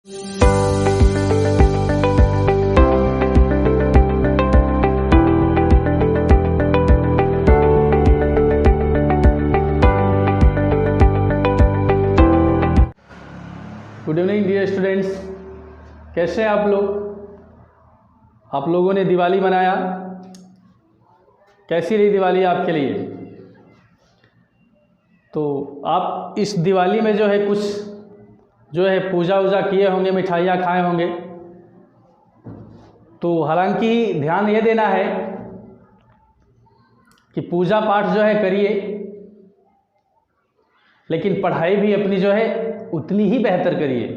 Good evening dear students, कैसे हैं आप लोग? आप लोगों ने दिवाली मनाया, कैसी रही दिवाली आपके लिए? तो आप इस दिवाली में जो है कुछ जो है पूजा वूजा किए होंगे, मिठाइयाँ खाए होंगे। तो हालांकि ध्यान ये देना है कि पूजा पाठ जो है करिए, लेकिन पढ़ाई भी अपनी जो है उतनी ही बेहतर करिए,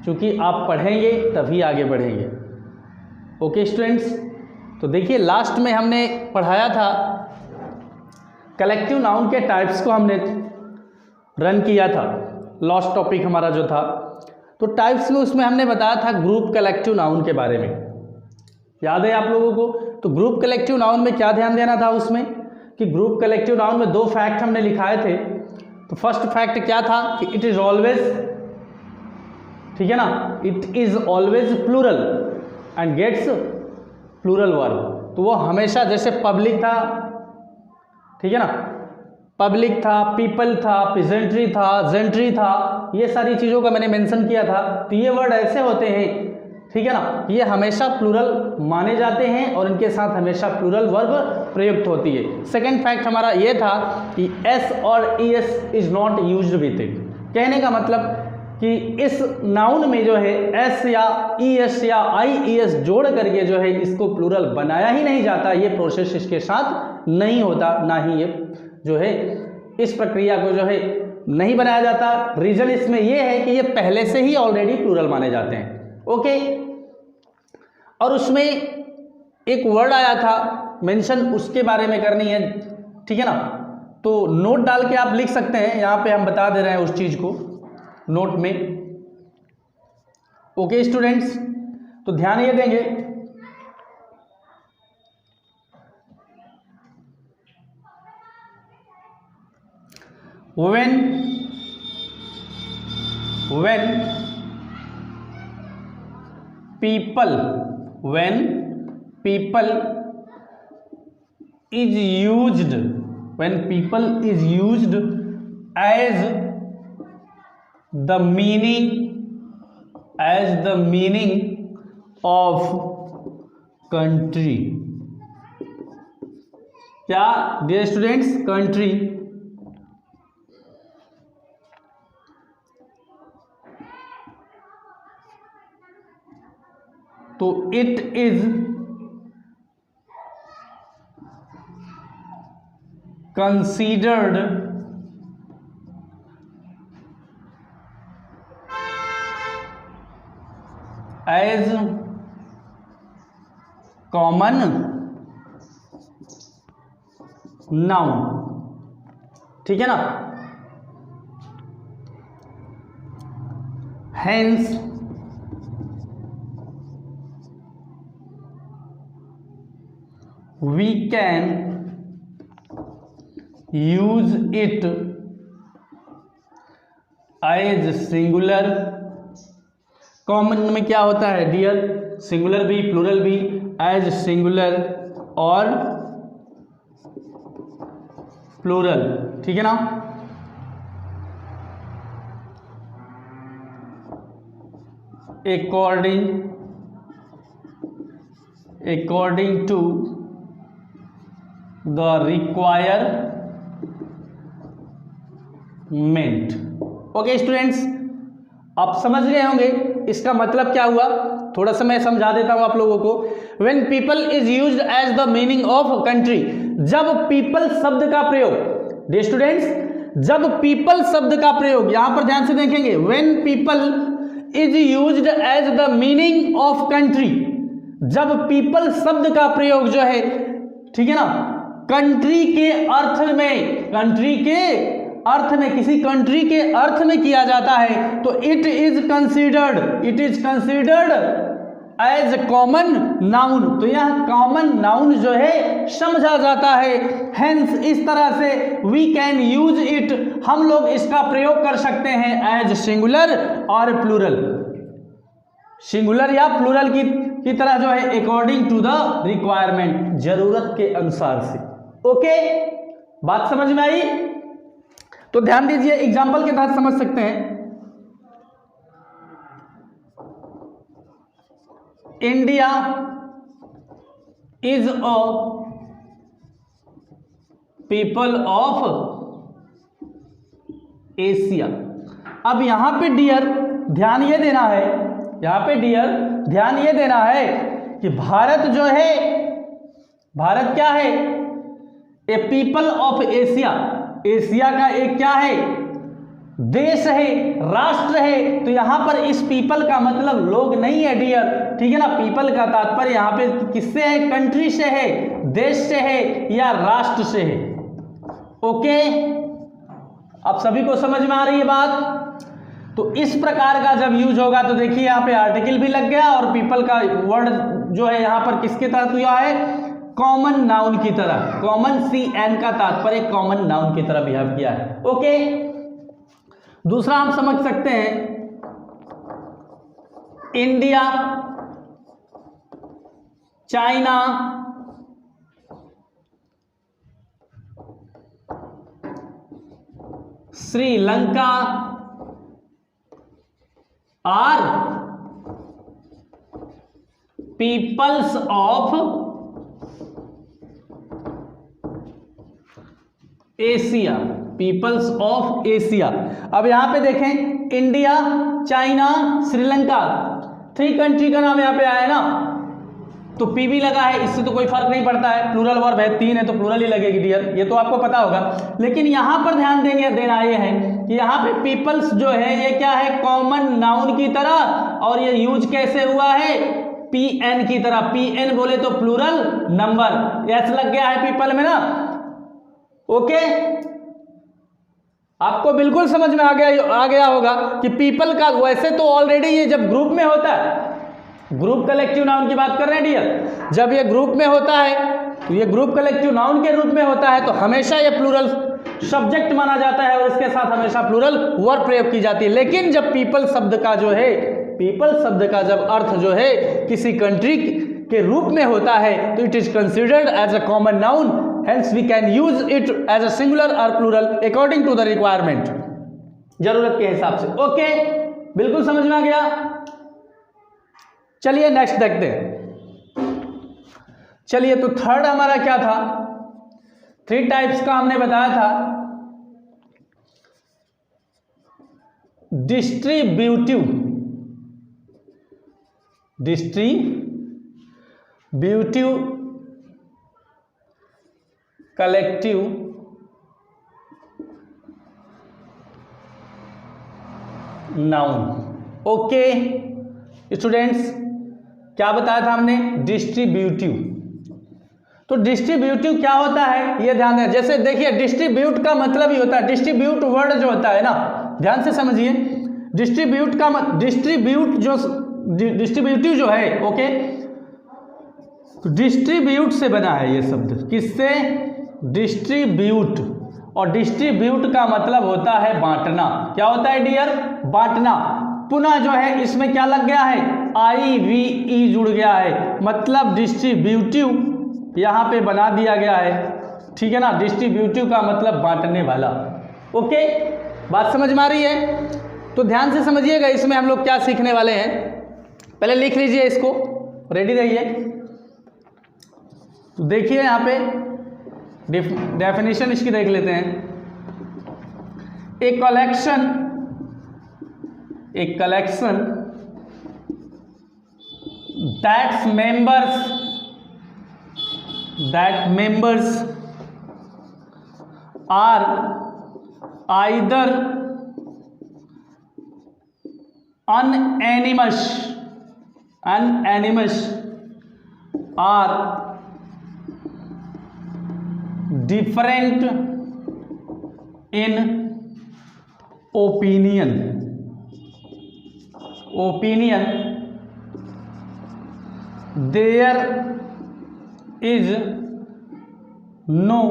क्योंकि आप पढ़ेंगे तभी आगे बढ़ेंगे। ओके स्टूडेंट्स, तो देखिए लास्ट में हमने पढ़ाया था कलेक्टिव नाउन के टाइप्स को हमने रन किया था, लास्ट टॉपिक हमारा जो था। तो टाइप्स में उसमें हमने बताया था ग्रुप कलेक्टिव नाउन के बारे में, याद है आप लोगों को? तो ग्रुप कलेक्टिव नाउन में क्या ध्यान देना था उसमें कि ग्रुप कलेक्टिव नाउन में दो फैक्ट हमने लिखाए थे। तो फर्स्ट फैक्ट क्या था कि इट इज ऑलवेज, ठीक है ना, it is always plural and gets plural verb. तो वो हमेशा, जैसे पब्लिक था, ठीक है ना, पब्लिक था, पीपल था, पिजेंट्री था, जेंट्री था, ये सारी चीज़ों का मैंने मेंशन किया था। तो ये वर्ड ऐसे होते हैं, ठीक है ना, ये हमेशा प्लूरल माने जाते हैं और इनके साथ हमेशा प्लूरल वर्ब प्रयुक्त होती है। सेकंड फैक्ट हमारा ये था कि एस और ई S is not used with it. कहने का मतलब कि इस नाउन में जो है एस या ई एस या आई ई एस जोड़ करके जो है इसको प्लूरल बनाया ही नहीं जाता, ये प्रोसेस इसके साथ नहीं होता, ना ही ये जो है इस प्रक्रिया को जो है नहीं बनाया जाता। रीजन इसमें ये है कि ये पहले से ही ऑलरेडी प्लूरल माने जाते हैं। ओके, और उसमें एक वर्ड आया था मेंशन, उसके बारे में करनी है, ठीक है ना। तो नोट डाल के आप लिख सकते हैं, यहाँ पे हम बता दे रहे हैं उस चीज़ को नोट में। ओके स्टूडेंट्स, तो ध्यान ये देंगे when people is used as the meaning of country, क्या डियर स्टूडेंट्स? कंट्री। तो it is considered as common noun, ठीक है ना। Hence we can use it as singular। Common में क्या होता है डियर? सिंगुलर भी प्लूरल भी, एज सिंगुलर और प्लूरल, ठीक है ना। according to the requirement। Okay students, आप समझ गए होंगे इसका मतलब क्या हुआ। थोड़ा सा मैं समझा देता हूं आप लोगों को। When people is used as the meaning of country, जब people शब्द का प्रयोग, डियर स्टूडेंट्स, जब people शब्द का प्रयोग, यहां पर ध्यान से देखेंगे, when people is used as the meaning of country, जब people शब्द का प्रयोग जो है, ठीक है ना, कंट्री के अर्थ में, कंट्री के अर्थ में, किसी कंट्री के अर्थ में किया जाता है, तो it is considered as common noun. तो यह कॉमन नाउन जो है समझा जाता है। हेंस इस तरह से वी कैन यूज इट, हम लोग इसका प्रयोग कर सकते हैं एज सिंगुलर और प्लूरल। सिंगुलर या प्लूरल की तरह जो है अकॉर्डिंग टू द रिक्वायरमेंट, जरूरत के अनुसार से। ओके, बात समझ में आई? तो ध्यान दीजिए, एग्जाम्पल के तहत समझ सकते हैं। India is a people of Asia. अब यहां पे डियर ध्यान ये देना है, यहां पे डियर ध्यान ये देना है कि भारत जो है, भारत क्या है? ए पीपल ऑफ एशिया, एशिया का एक क्या है? देश है, राष्ट्र है। तो यहां पर इस पीपल का मतलब लोग नहीं है डियर, ठीक है ना। पीपल का तात्पर्य यहां पे किससे है? कंट्री से है, देश से है या राष्ट्र से है। ओके, अब सभी को समझ में आ रही है बात? तो इस प्रकार का जब यूज होगा तो देखिए यहां पे आर्टिकल भी लग गया और पीपल का वर्ड जो है यहां पर किसके तहत हुआ है? कॉमन नाउन की तरह। कॉमन CN का तात्पर्य कॉमन नाउन की तरह बिहेव किया है। ओके, दूसरा हम समझ सकते हैं, India, China, Sri Lanka are peoples of Asia, peoples of Asia. अब यहां पे देखें, इंडिया, चाइना, श्रीलंका, 3 कंट्री का नाम यहां पे आया ना, तो पी भी लगा है, इससे तो कोई फर्क नहीं पड़ता है, प्लूरल वर्ब है, 3 है तो प्लूरल ही लगेगी डियर, ये तो आपको पता होगा। लेकिन यहां पर ध्यान देना ये है कि यहाँ पे पीपल्स जो है ये क्या है? कॉमन नाउन की तरह, और ये यूज कैसे हुआ है? PN की तरह। PN बोले तो प्लूरल नंबर, एस लग गया है पीपल में ना। ओके, आपको बिल्कुल समझ में आ गया होगा कि पीपल का वैसे तो ऑलरेडी ये जब ग्रुप में होता है, ग्रुप कलेक्टिव नाउन की बात कर रहे हैं डियर, जब ये ग्रुप में होता है तो ये ग्रुप कलेक्टिव नाउन के रूप में होता है, तो हमेशा ये प्लूरल सब्जेक्ट माना जाता है और इसके साथ हमेशा प्लूरल वर्ब प्रयोग की जाती है। लेकिन जब पीपल शब्द का जो है, पीपल शब्द का जब अर्थ जो है किसी कंट्री के रूप में होता है तो it is considered as a common noun, hence we can use it as a singular और plural according to the requirement, जरूरत के हिसाब से। ओके, बिल्कुल समझ में आ गया? चलिए नेक्स्ट देखते हैं। चलिए, तो थर्ड हमारा क्या था? 3 टाइप्स का हमने बताया था। Distributive, collective, noun. Okay students, क्या बताया था हमने? डिस्ट्रीब्यूटिव। तो डिस्ट्रीब्यूटिव क्या होता है ये ध्यान दें। जैसे देखिए, डिस्ट्रीब्यूट का मतलब ही होता है, डिस्ट्रीब्यूट वर्ड जो होता है ना, ध्यान से समझिए, डिस्ट्रीब्यूट का डिस्ट्रीब्यूटिव जो है, ओके, तो डिस्ट्रीब्यूट से बना है ये शब्द। किससे? डिस्ट्रीब्यूट। और डिस्ट्रीब्यूट का मतलब होता है बांटना। क्या होता है डियर? बांटना। पुनः जो है इसमें क्या लग गया है? IVE जुड़ गया है, मतलब डिस्ट्रीब्यूटिव यहां पे बना दिया गया है, ठीक है ना। डिस्ट्रीब्यूटिव का मतलब बांटने वाला। ओके, बात समझ में आ रही है? तो ध्यान से समझिएगा, इसमें हम लोग क्या सीखने वाले हैं। पहले लिख लीजिए इसको, रेडी रहिए। तो देखिए यहां पे डेफिनेशन इसकी देख लेते हैं। A collection that members are either unanimous or different in opinion. There is no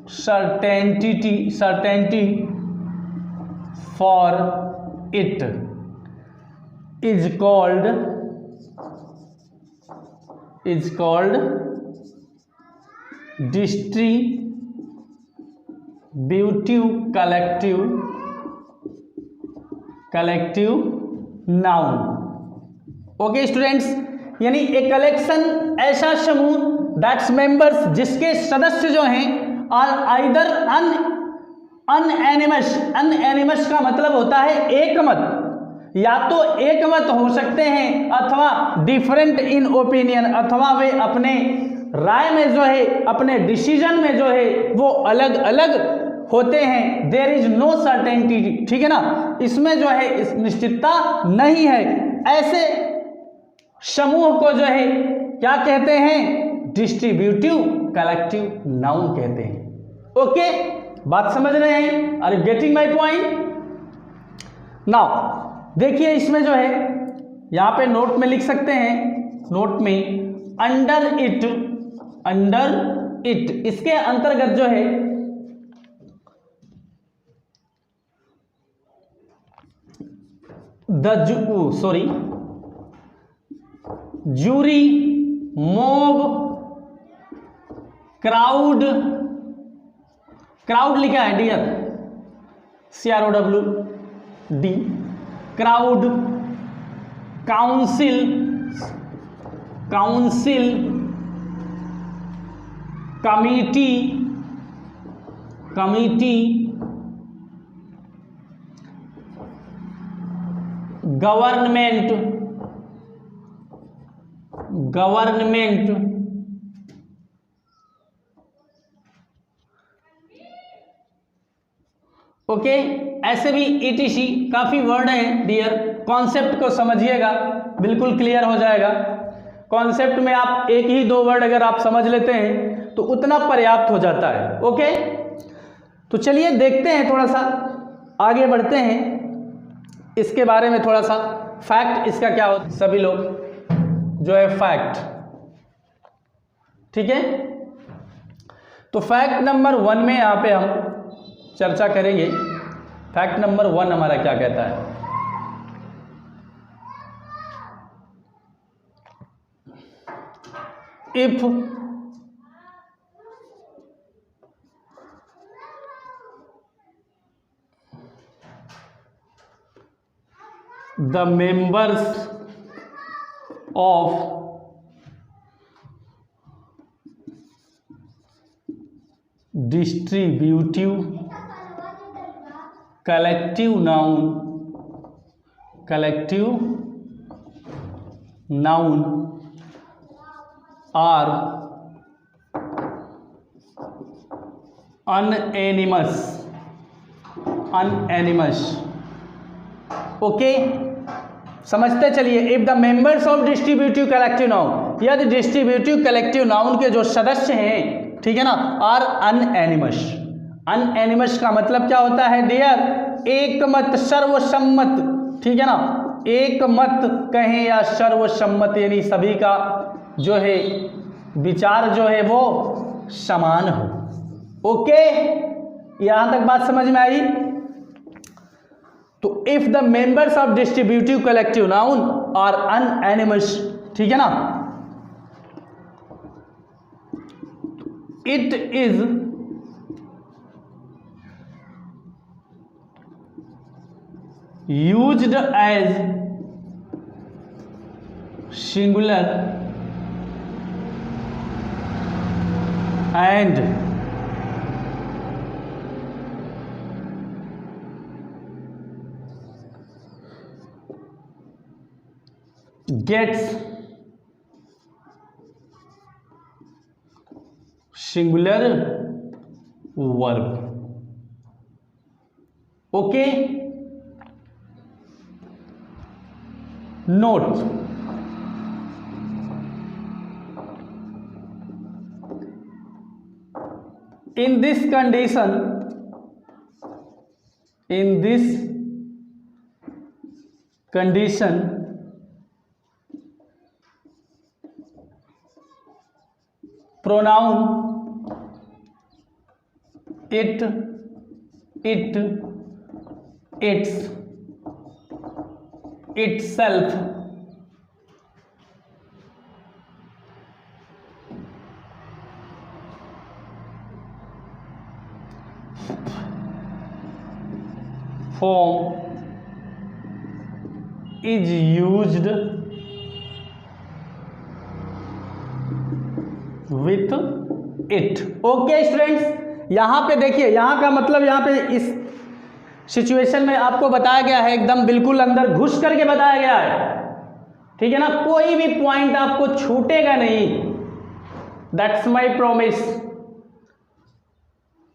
certainty for it is called distributive collective noun। Okay students, यानी ए कलेक्शन ऐसा समूह दैट्स मेंबर्स जिसके सदस्य जो हैं आर आइदर अनएनिमस का मतलब होता है एकमत, या तो एकमत हो सकते हैं अथवा डिफरेंट इन ओपिनियन, अथवा वे अपने राय में जो है, अपने डिसीजन में जो है वो अलग अलग होते हैं। देयर इज नो सर्टेनिटी, ठीक है ना, इसमें जो है इस निश्चितता नहीं है। ऐसे समूह को जो है क्या कहते हैं? डिस्ट्रीब्यूटिव कलेक्टिव नाउन कहते हैं। ओके, बात समझ रहे हैं? Are you getting my point? Now देखिए इसमें जो है यहां पे नोट में लिख सकते हैं, नोट में अंडर इट, इसके अंतर्गत जो है जूरी, मोब, क्राउड लिखा है dear, CROWD, crowd, council, committee, government, okay, ऐसे भी ETC काफी वर्ड हैं डियर। कॉन्सेप्ट को समझिएगा, बिल्कुल क्लियर हो जाएगा। कॉन्सेप्ट में आप एक ही दो वर्ड अगर आप समझ लेते हैं तो उतना पर्याप्त हो जाता है। ओके, तो चलिए देखते हैं, थोड़ा सा आगे बढ़ते हैं, इसके बारे में थोड़ा सा फैक्ट इसका क्या होता है। सभी लोग जो है फैक्ट, ठीक है, तो फैक्ट नंबर 1 में यहां पे हम चर्चा करेंगे। फैक्ट नंबर 1 हमारा क्या कहता है? If the members of distributive collective noun are unanimous, okay, समझते चलिए। If the members of distributive collective noun, यदि डिस्ट्रीब्यूटिव कलेक्टिव नाउन के जो सदस्य हैं, ठीक है ना, आर अनएनिमस का मतलब क्या होता है डियर? एकमत, सर्वसम्मत, ठीक है ना, एकमत कहें या सर्वसम्मत, यानी सभी का जो है विचार जो है वो समान हो। ओके, यहां तक बात समझ में आई? तो if the members of distributive collective noun are unanimous, ठीक है ना, it is used as singular and gets singular verb। Okay, note, in this condition pronoun it, its, itself, form is used with it। Okay students, यहां पे देखिए, यहां का मतलब यहां पे इस सिचुएशन में आपको बताया गया है, एकदम बिल्कुल अंदर घुस करके बताया गया है, ठीक है ना, कोई भी पॉइंट आपको छूटेगा नहीं। That's my promise.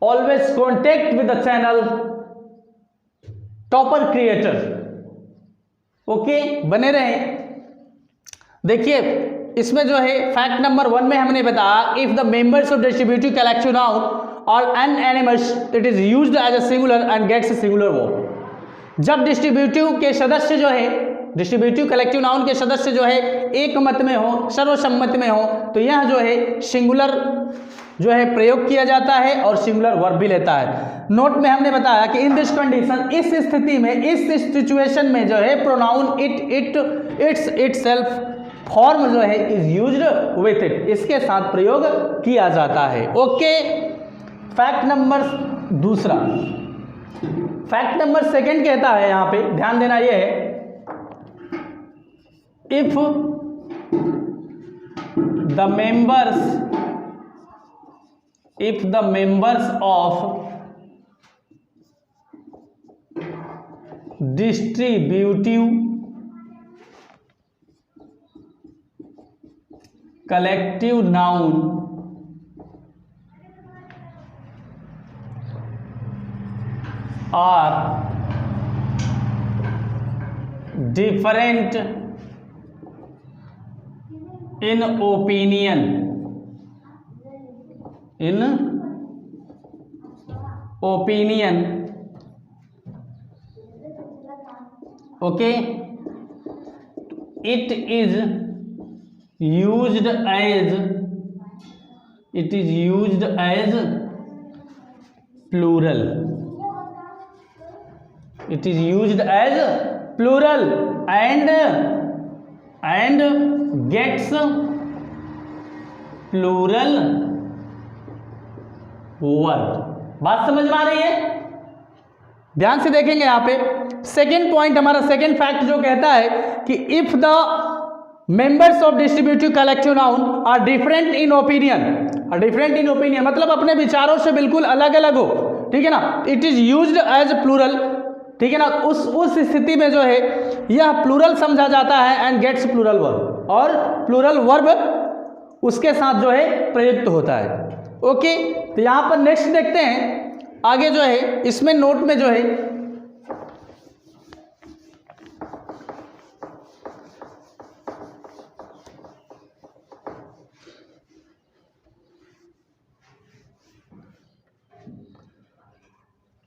Always contact with the channel topper creator. Okay, बने रहें। देखिए इसमें जो है फैक्ट नंबर 1 में हमने बताया, if the members of distributive collective noun are it is used as a singular and gets a singular verb. जब डिस्ट्रीब्यूटिव के सदस्य जो है, डिस्ट्रीब्यूटिव कलेक्टिव नाउन के सदस्य जो है एक मत में हो, सर्वसम्मत में हो, तो यह जो है सिंगुलर जो है प्रयोग किया जाता है और सिंगुलर वर्ब भी लेता है। नोट में हमने बताया कि इन दिस कंडीशन, इस स्थिति में, इस सिचुएशन में जो है pronoun it, it's, itself form जो है इज यूज्ड विथ इट, इसके साथ प्रयोग किया जाता है। Okay, fact number 2। Fact number 2 कहता है, यहां पे ध्यान देना यह है, if the members of distributive collective noun are different in opinion, okay, it is used as plural, it is used as plural and gets plural verb। बात समझ में आ रही है? ध्यान से देखेंगे यहां पे सेकेंड पॉइंट, हमारा सेकेंड फैक्ट जो कहता है कि if the members of distributive collective noun are different in opinion, मतलब अपने विचारों से बिल्कुल अलग अलग हो, ठीक है ना, it is used as plural, ठीक है ना, उस स्थिति में जो है यह प्लूरल समझा जाता है एंड गेट्स प्लूरल वर्ब, और प्लूरल वर्ब उसके साथ जो है प्रयुक्त होता है। ओके, तो यहां पर नेक्स्ट देखते हैं आगे जो है, इसमें नोट में जो है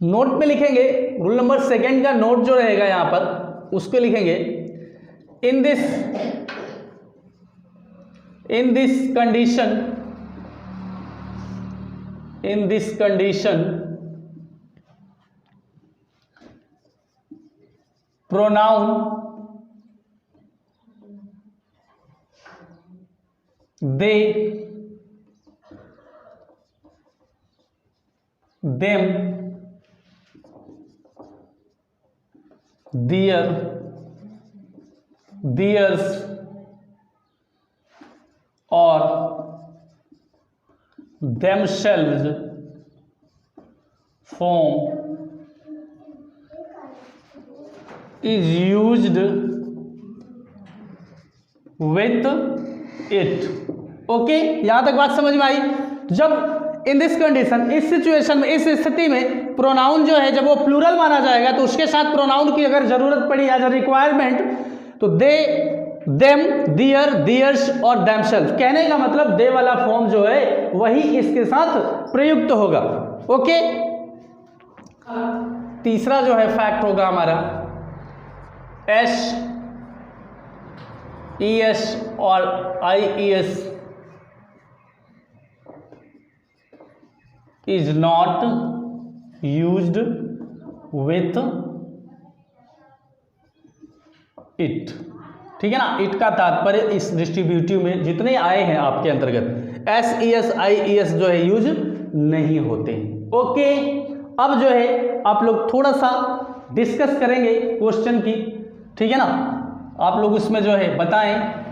नोट में लिखेंगे, रूल नंबर 2 का नोट जो रहेगा यहां पर उसको लिखेंगे, in this condition pronoun they, them, their, theirs और themselves form is used with it। Okay, यहां तक बात समझ में आई? जब इन दिस कंडीशन, इस सिचुएशन में, इस स्थिति में प्रोनाउन जो है जब वो प्लूरल माना जाएगा तो उसके साथ प्रोनाउन की अगर जरूरत पड़ी एज अ रिक्वायरमेंट तो दे, देम, दियर, दियर्स और देमसेल्फ, कहने का मतलब दे वाला फॉर्म जो है वही इसके साथ प्रयुक्त होगा। ओके, तीसरा जो है फैक्ट होगा हमारा एस, ई एस और I E S is not used with it, ठीक है ना। इट का तात्पर्य इस डिस्ट्रीब्यूटिव में जितने आए हैं आपके अंतर्गत S E S I E S जो है यूज नहीं होते हैं। ओके, अब जो है आप लोग थोड़ा सा डिस्कस करेंगे क्वेश्चन की, ठीक है ना। आप लोग उसमें जो है बताएं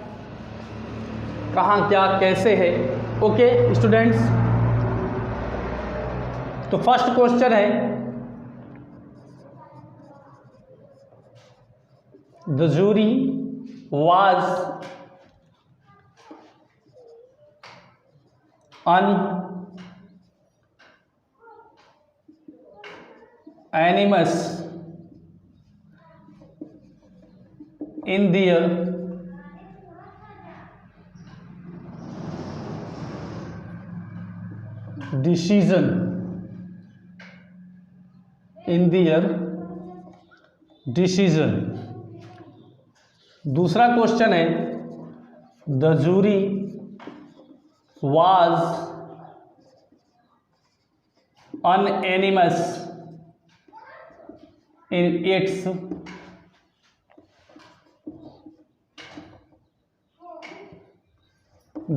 कहाँ क्या कैसे है। ओके स्टूडेंट्स, तो फर्स्ट क्वेश्चन है the jury was unanimous in their decision दूसरा क्वेश्चन है the jury was unanimous in its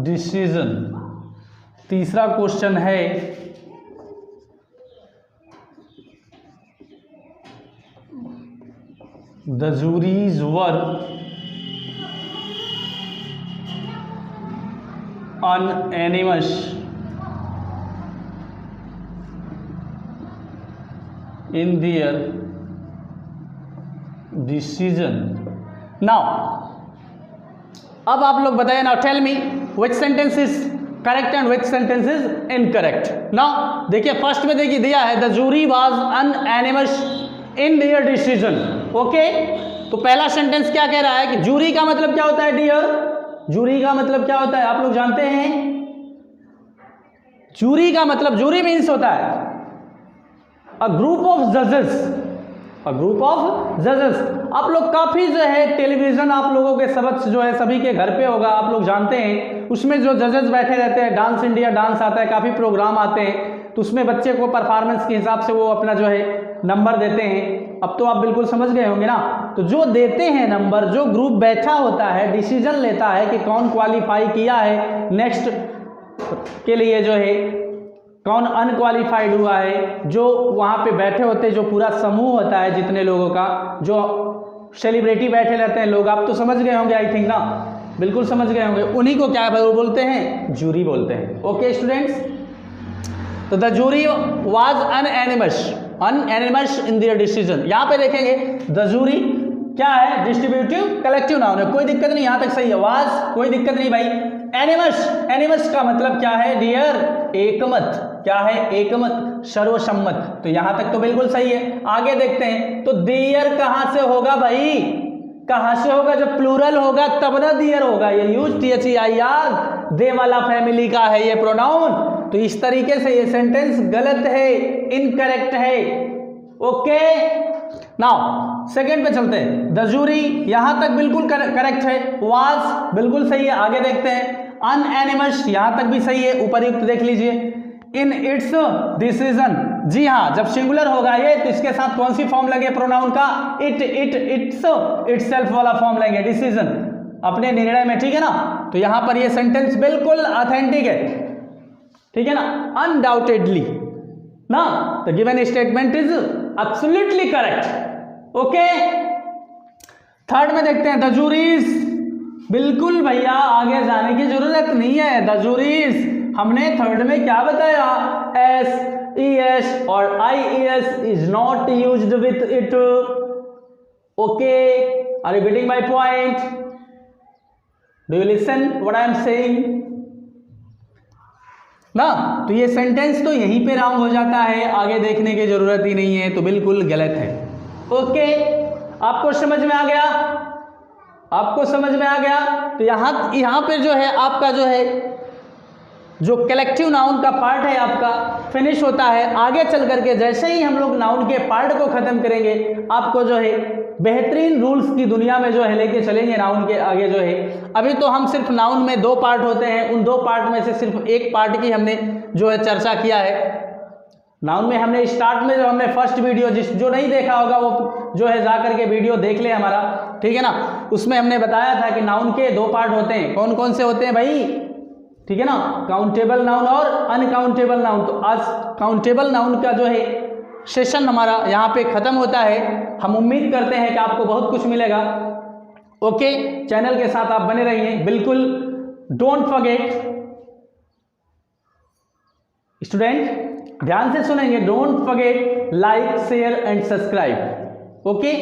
decision. तीसरा क्वेश्चन है the juries were unanimous in their decision. Now, अब आप लोग बताइए, now tell me which sentence is correct and which sentence is incorrect. Now देखिए फर्स्ट में देखिए दिया है the jury was unanimous in their decision. Okay, तो पहला सेंटेंस क्या कह रहा है कि जूरी का मतलब क्या होता है डियर, जूरी का मतलब क्या होता है आप लोग जानते हैं। जूरी का मतलब, जूरी मीन्स होता है अ ग्रुप ऑफ जजेस, अ ग्रुप ऑफ जजेस। आप लोग काफी जो है टेलीविजन आप लोगों के समक्ष जो है सभी के घर पे होगा, आप लोग जानते हैं उसमें जो जजेस बैठे रहते हैं, डांस इंडिया डांस आता है, काफी प्रोग्राम आते हैं, तो उसमें बच्चे को परफॉर्मेंस के हिसाब से वो अपना जो है नंबर देते हैं। अब तो आप बिल्कुल समझ गए होंगे ना। तो जो देते हैं नंबर, जो ग्रुप बैठा होता है डिसीजन लेता है कि कौन क्वालिफाई किया है नेक्स्ट के लिए, जो है कौन अनक्वालिफाइड हुआ है, जो वहाँ पे बैठे होते हैं, जो पूरा समूह होता है जितने लोगों का, जो सेलिब्रिटी बैठे रहते हैं लोग, आप तो समझ गए होंगे आई थिंक ना, बिल्कुल समझ गए होंगे, उन्हीं को क्या बोलते हैं, जूरी बोलते हैं। ओके स्टूडेंट्स, तो the jury was unanimous in their decision. यहाँ पे देखेंगे द जूरी क्या है, डिस्ट्रीब्यूटिव कलेक्टिव नाउन है, कोई दिक्कत नहीं, यहाँ तक सही है। वाज कोई दिक्कत नहीं भाई। एनिमस, एनिमस का मतलब क्या है डियर, एकमत, क्या है एकमत, सर्वसम्मत, तो यहाँ तक तो बिल्कुल सही है। आगे देखते हैं, तो दियर कहाँ से होगा भाई, कहाँ से होगा, जब प्लूरल होगा तब ना दियर होगा, ये यूज THEIR दे वाला फैमिली का है ये प्रोनाउन, तो इस तरीके से ये सेंटेंस गलत है, इनकरेक्ट है। ओके नाउ सेकंड पे चलते हैं, द जूरी यहाँ तक बिल्कुल करेक्ट है, वाज बिल्कुल सही है। आगे देखते हैं, अनएनिमस यहाँ तक भी सही है, उपरयुक्त देख लीजिए। इन इट्स डिसीजन, जी हाँ, जब सिंगुलर होगा ये तो इसके साथ कौन सी फॉर्म लगे प्रोनाउन का, इट, इट्स, इटसेल्फ वाला फॉर्म लेंगे, डिसीजन, अपने निर्णय में, ठीक है ना। तो यहाँ पर ये सेंटेंस बिल्कुल ऑथेंटिक है, ठीक है ना, अनडाउटेडली ना, the given statement is absolutely correct. Okay, third में देखते हैं द जूरीज, बिल्कुल भैया आगे जाने की जरूरत नहीं है, द जूरीज हमने थर्ड में क्या बताया, SES और IES is not used with it. Okay, are you getting my point, do you listen what I am saying ना। तो ये सेंटेंस तो यहीं पे रॉन्ग हो जाता है, आगे देखने की जरूरत ही नहीं है, तो बिल्कुल गलत है। ओके, आपको समझ में आ गया, आपको समझ में आ गया। तो यहाँ पे जो है आपका जो है जो कलेक्टिव नाउन का पार्ट है आपका फिनिश होता है। आगे चल करके जैसे ही हम लोग नाउन के पार्ट को खत्म करेंगे, आपको जो है बेहतरीन रूल्स की दुनिया में जो है लेके चलेंगे नाउन के आगे जो है। अभी तो हम सिर्फ नाउन में 2 पार्ट होते हैं, उन 2 पार्ट में से सिर्फ एक पार्ट की हमने जो है चर्चा किया है, नाउन में हमने स्टार्ट में जो हमने फर्स्ट वीडियो जो नहीं देखा होगा वो जो है जा करके वीडियो देख ले हमारा, ठीक है ना। उसमें हमने बताया था कि नाउन के दो पार्ट होते हैं, कौन कौन से होते हैं भाई, ठीक है ना, काउंटेबल नाउन और अनकाउंटेबल नाउन। तो आज काउंटेबल नाउन का जो है सेशन हमारा यहाँ पे खत्म होता है। हम उम्मीद करते हैं कि आपको बहुत कुछ मिलेगा। ओके, चैनल के साथ आप बने रहिए, बिल्कुल डोंट फॉरगेट स्टूडेंट, ध्यान से सुनेंगे, don't forget like share and subscribe. Okay.